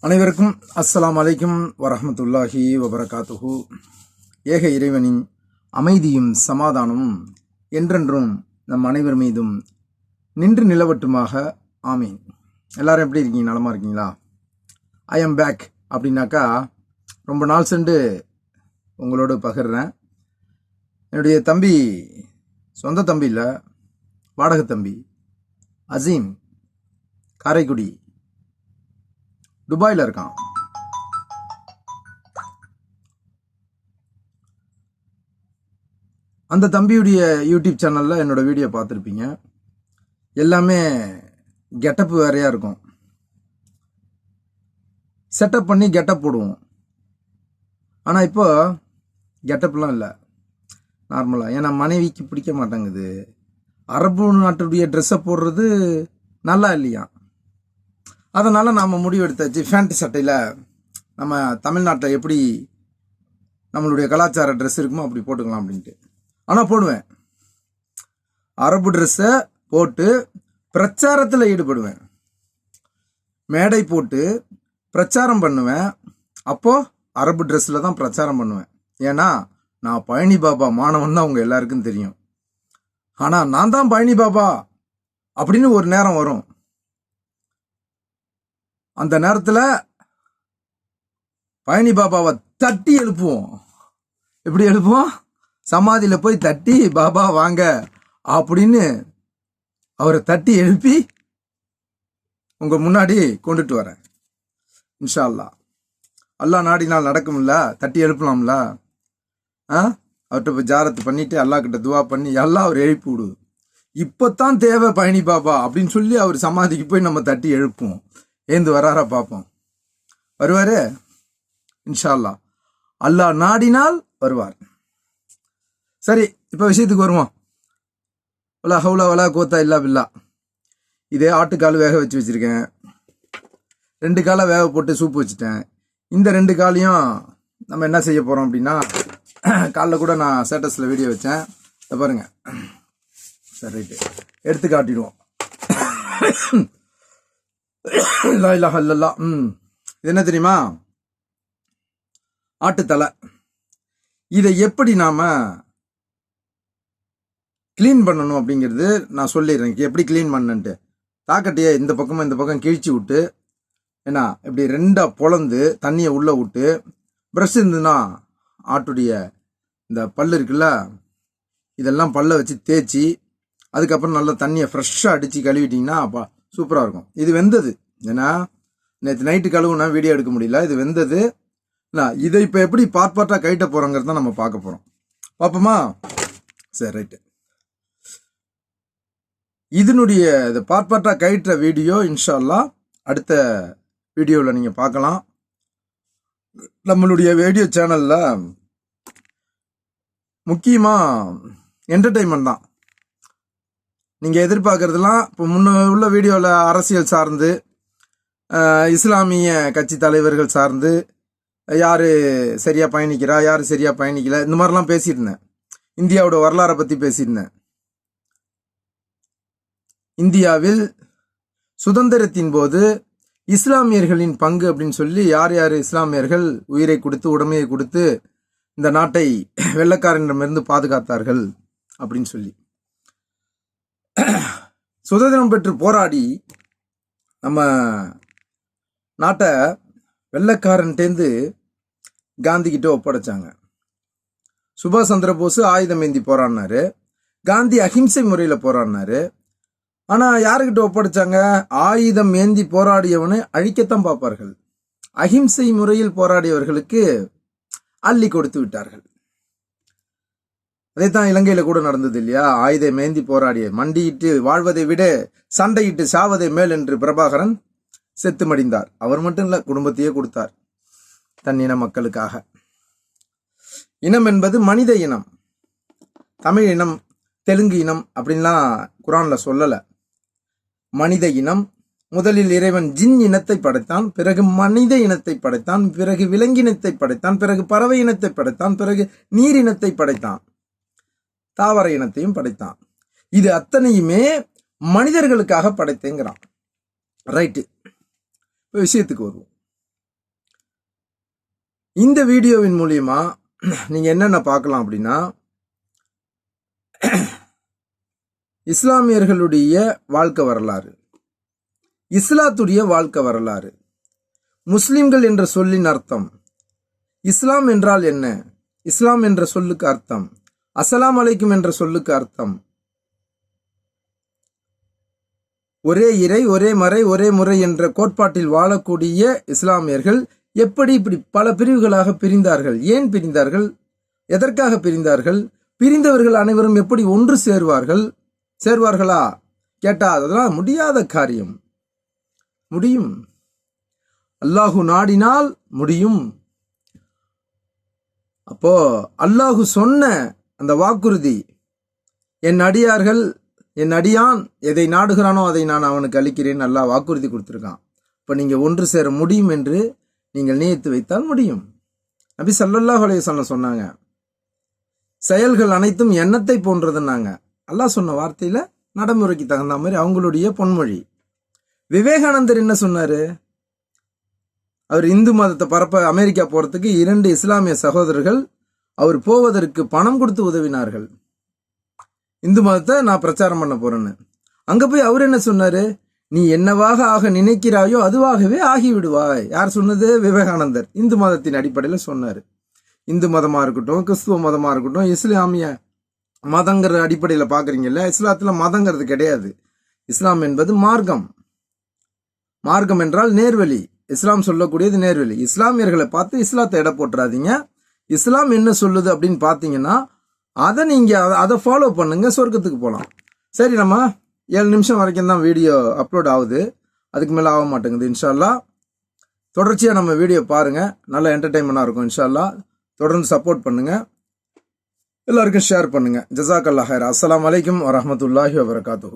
அனைவருக்கும் அஸ்ஸலாமு அலைக்கும் வரஹ்மத்துல்லாஹி வபரகாத்துஹு. ஏக இறைவனின் அமைதியும் சமாதானமும் என்றென்றும் நம் அனைவர் மீதும் நின்று நிலவட்டுமாக. ஆமீன். எல்லாரும் எப்படி இருக்கீங்க? நலமா இருக்கீங்களா? ஐ எம் பேக் அப்படின்னாக்கா ரொம்ப நாள் சென்று உங்களோடு பகிர்றேன். என்னுடைய தம்பி, சொந்த தம்பி இல்லை, வாடகை தம்பி அசீம், காரைக்குடி, துபாயில் இருக்கான். அந்த தம்பியுடைய யூடியூப் சேனலில் என்னோட வீடியோ பார்த்துருப்பீங்க. எல்லாமே கெட்டப் வேறையாக இருக்கும். செட்டப் பண்ணி கெட்டப் போடுவோம். ஆனால் இப்போ கெட்டப்லாம் இல்லை, நார்மலாக. ஏன்னா மனைவிக்கு பிடிக்க மாட்டேங்குது. அரபு நாட்டுடைய ட்ரெஸ்ஸை போடுறது நல்லா இல்லையா, அதனால் நாம் முடிவெடுத்தாச்சு ஃபேண்ட் சட்டையில் நம்ம தமிழ்நாட்டில் எப்படி நம்மளுடைய கலாச்சார ட்ரெஸ் இருக்குமோ அப்படி போட்டுக்கலாம் அப்படின்ட்டு. ஆனால் போடுவேன், அரபு ட்ரெஸ்ஸை போட்டு பிரச்சாரத்தில் ஈடுபடுவேன். மேடை போட்டு பிரச்சாரம் பண்ணுவேன். அப்போது அரபு ட்ரெஸ்ஸில் தான் பிரச்சாரம் பண்ணுவேன். ஏன்னா நான் பழனி பாபா மாணவன் தான் அவங்க எல்லாருக்கும் தெரியும். ஆனால் நான் தான் பழனி பாபா அப்படின்னு ஒரு நேரம் வரும். அந்த நேரத்தில் பழனி பாபாவை தட்டி எழுப்புவோம். எப்படி எழுப்புவோம்? சமாதியில் போய் தட்டி, பாபா வாங்க அப்படின்னு அவரை தட்டி எழுப்பி உங்க முன்னாடி கொண்டுட்டு வரேன். இன்ஷா அல்லாஹ். அல்லாஹ் நாடினால் நடக்கும்ல, தட்டி எழுப்பலாம்ல. அவர்கிட்ட போய் ஜாரத்து பண்ணிட்டு அல்லா கிட்ட துவா பண்ணி எல்லாம் அவர் எழுப்பி விடு. இப்போத்தான் தேவை பழனி பாபா அப்படின்னு சொல்லி அவர் சமாதிக்கு போய் நம்ம தட்டி எழுப்புவோம். ஏந்து வராரா பார்ப்போம். வருவாரு இன்ஷா அல்லாஹ். அல்லாஹ் நாடினால் வருவார். சரி, இப்போ விஷயத்துக்கு வருவோம். வலா ஹவுலா வலா கோத்தா இல்லா பில்லா. இதே ஆட்டுக்கால் வேக வச்சிருக்கேன். 2 காலை வேக போட்டு சூப்பு வச்சுட்டேன். இந்த 2 காலையும் நம்ம என்ன செய்ய போகிறோம் அப்படின்னா, காலைல கூட நான் ஸ்டேட்டஸில் வீடியோ வச்சேன், இதை பாருங்க. சரி, ரைட்டு, எடுத்து காட்டிடுவோம். லா இலாஹ இல்லல்லாஹ். இது என்ன தெரியுமா? ஆட்டுத்தலை. இதை எப்படி நாம கிளீன் பண்ணணும் அப்படிங்கிறது நான் சொல்லிடுறேன். எப்படி கிளீன் பண்ணன்ட்டு. தாக்கட்டையே இந்த பக்கமும் இந்த பக்கம் கிழிச்சு விட்டு, ஏன்னா இப்படி 2 பொளந்து தண்ணியை உள்ளே விட்டு, ப்ரஷ் இருந்துன்னா ஆட்டுடைய இந்த பல் இருக்குல்ல, இதெல்லாம் பல்ல வச்சு தேய்ச்சி அதுக்கப்புறம் நல்லா தண்ணியை ஃப்ரெஷ்ஷாக அடித்து கழுவிட்டிங்கன்னா அப்பா சூப்பராக இருக்கும். இது வெந்தது. ஏன்னா நேற்று நைட்டு கழுவுனா வீடியோ எடுக்க முடியல. இது வெந்தது. இல்லை, இதை இப்போ எப்படி பார்ட்டாக கைட்ட போகிறோங்கிறது தான் நம்ம பார்க்க போகிறோம். பார்ப்போமா? சரி, ரைட்டு. இதனுடைய இது பார்ட்டாக கைட்டுற வீடியோ இன்ஷா அல்லாஹ் அடுத்த வீடியோவில் நீங்கள் பார்க்கலாம். நம்மளுடைய வீடியோ சேனலில் முக்கியமாக என்டர்டெயின்மெண்ட் தான். நீங்கள் எதிர்பார்க்கறதுலாம் இப்போ முன்ன உள்ள வீடியோவில் அரசியல் சார்ந்து, இஸ்லாமிய கட்சி தலைவர்கள் சார்ந்து, யார் சரியாக பயணிக்கிறா, யார் சரியாக பயணிக்கல, இந்த மாதிரிலாம் பேசியிருந்தேன். இந்தியாவோட வரலாறை பற்றி பேசியிருந்தேன். இந்தியாவில் சுதந்திரத்தின் போது இஸ்லாமியர்களின் பங்கு அப்படின்னு சொல்லி யார் யார் இஸ்லாமியர்கள் உயிரை கொடுத்து உடமையை கொடுத்து இந்த நாட்டை வெள்ளைக்காரனிடமிருந்து பாதுகாத்தார்கள் அப்படின்னு சொல்லி, சுதந்திரம் பெற்று போராடி நம்ம நாட்டை வெள்ளைக்காரன்ட்டேந்து காந்தி கிட்ட ஒப்படைச்சாங்க. சுபாஷ் சந்திர போஸ் ஆயுதம் ஏந்தி போராடினாரு. காந்தி அஹிம்சை முறையில் போராடினாரு. ஆனால் யாருக்கிட்ட ஒப்படைச்சாங்க? ஆயுதம் ஏந்தி போராடியவனை அழிக்கத்தான் பார்ப்பார்கள். அஹிம்சை முறையில் போராடியவர்களுக்கு அள்ளி கொடுத்து விட்டார்கள். அதைத்தான் இலங்கையில கூட நடந்தது இல்லையா? ஆயுதம் ஏந்தி போராடிய, மண்டியிட்டு வாழ்வதை விட சண்டையிட்டு சாவதை மேல் என்று பிரபாகரன் செத்து மடிந்தார். அவர் மட்டும் இல்ல, குடும்பத்தையே கொடுத்தார் தன் இன மக்களுக்காக. இனம் என்பது மனித இனம். தமிழ் இனம், தெலுங்கு இனம் அப்படின்லாம் குரான்ல சொல்லல. மனித இனம். முதலில் இறைவன் ஜின் இனத்தை படைத்தான், பிறகு மனித இனத்தை படைத்தான், பிறகு விலங்கினத்தை படைத்தான், பிறகு பறவை இனத்தை படைத்தான், பிறகு நீர் இனத்தை படைத்தான், தாவர இனத்தையும் படைத்தான். இது அத்தனையுமே மனிதர்களுக்காக படைத்தேங்கிறான். ரைட்டு, விஷயத்துக்கு வருவோம். இந்த வீடியோவின் மூலியமா நீங்க என்னென்ன பார்க்கலாம் அப்படின்னா, இஸ்லாமியர்களுடைய வாழ்க்கை வரலாறு, இஸ்லாத்துடைய வாழ்க்கை வரலாறு, முஸ்லிம்கள் என்ற சொல்லின் அர்த்தம், இஸ்லாம் என்றால் என்ன, இஸ்லாம் என்ற சொல்லுக்கு அர்த்தம், அஸ்ஸலாமு அலைக்கும் என்ற சொல்லுக்கு அர்த்தம், ஒரே இறை ஒரே மறை ஒரே முறை என்ற கோட்பாட்டில் வாழக்கூடிய இஸ்லாமியர்கள் எப்படி இப்படி பல பிரிவுகளாக பிரிந்தார்கள், ஏன் பிரிந்தார்கள், எதற்காக பிரிந்தார்கள், பிரிந்தவர்கள் அனைவரும் எப்படி ஒன்று சேர்வார்களா கேட்டா அதெல்லாம் முடியாத காரியம். முடியும், அல்லாஹு நாடினால் முடியும். அப்போ அல்லாஹு சொன்ன அந்த வாக்குறுதி, என் அடியார்கள் என் அடியான் எதை நாடுகிறானோ அதை நான் அவனுக்கு அளிக்கிறேன், அல்லாஹ் வாக்குறுதி கொடுத்திருக்கான். இப்ப நீங்க ஒன்று சேர முடியும் என்று நீங்கள் நியத்து வைத்தால் முடியும். நபி ஸல்லல்லாஹு அலைஹி வஸல்லம் சொன்னாங்க, செயல்கள் அனைத்தும் எண்ணத்தை போன்றதுன்னாங்க. அல்லாஹ் சொன்ன வார்த்தையில நடைமுறைக்கு தகுந்த மாதிரி அவங்களுடைய பொன்மொழி. விவேகானந்தர் என்ன சொன்னாரு, அவர் இந்து மதத்தை பரப்ப அமெரிக்கா போறதுக்கு 2 இஸ்லாமிய சகோதரர்கள் அவர் போவதற்கு பணம் கொடுத்து உதவினார்கள். இந்து மதத்தை நான் பிரச்சாரம் பண்ண போறேன்னு. அங்க போய் அவர் என்ன சொன்னாரு, நீ என்னவாக ஆக நினைக்கிறாயோ அதுவாகவே ஆகிவிடுவாய். யார் சொன்னது? விவேகானந்தர். இந்து மதத்தின் அடிப்படையில் சொன்னாரு. இந்து மதமா இருக்கட்டும், கிறிஸ்துவ மதமா இருக்கட்டும், இஸ்லாமிய மதங்கிற அடிப்படையில் பாக்குறீங்கல்ல, இஸ்லாத்துல மதங்கிறது கிடையாது. இஸ்லாம் என்பது மார்க்கம். மார்க்கம் என்றால் நேர்வழி. இஸ்லாம் சொல்லக்கூடியது நேர்வழி. இஸ்லாமியர்களை பார்த்து இஸ்லாத்தை எடை போட்டுறாதீங்க. இஸ்லாம் என்ன சொல்லுது அப்படின்னு பாத்தீங்கன்னா அதை ஃபாலோ பண்ணுங்க, சொர்க்கத்துக்கு போகலாம். சரி, நம்ம 7 நிமிஷம் வரைக்கும் தான் வீடியோ அப்லோட் ஆகுது, அதுக்கு மேலே ஆக மாட்டேங்குது. இன்ஷா அல்லாஹ் தொடர்ச்சியாக நம்ம வீடியோ பாருங்க, நல்ல என்டர்டைன்மெண்டாக இருக்கும். இன்ஷா அல்லாஹ் தொடர்ந்து சப்போர்ட் பண்ணுங்க, எல்லாருக்கும் ஷேர் பண்ணுங்க. ஜஸாக்கல்லாஹ் ஹைர். அஸ்ஸலாமு அலைக்கும் வரஹ்மத்துல்லாஹி வபரகாத்துஹு.